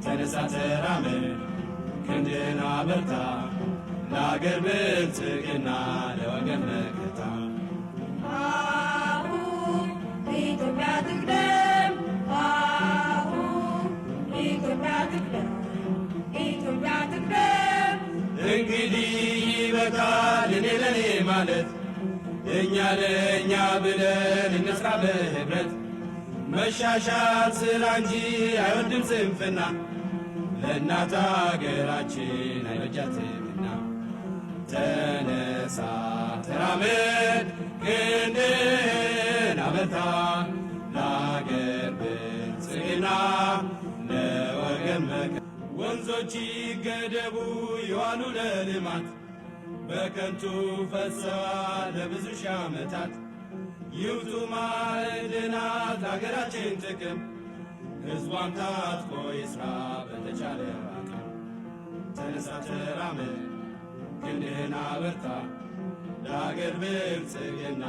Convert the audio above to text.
ተነሳ ተራመድ ክንድህን አበርታ ለአገር ብልጽግና ለወገን መከታ። አሁን ኢትዮጵያ ትቅደም፣ አሁን ኢትዮጵያ ትቅደም፣ ኢትዮጵያ ትቅደም። እንግዲህ ይበቃል እኔ ለኔ ማለት እኛ ለእኛ ብለን እንስራ በህብረት። መሻሻል ስራ እንጂ አይወድም ስንፍና ለእናት አገራችን አይበጃትምና። ተነሳ ተራመድ ክንድህን አበርታ ለአገር ብልጽግና ለወገን መከታ። ወንዞች ይገደቡ ይዋሉ ለልማት በከንቱ ፈሰዋል ለብዙ ሺህ ዓመታት። ይውጡ ማዕድናት ለአገራችን ጥቅም ሕዝቧም ታጥቆ ይስራ በተቻለ አቅም። ተነሳ ተራመድ ክንድህን አበርታ ለአገር ብልጽግና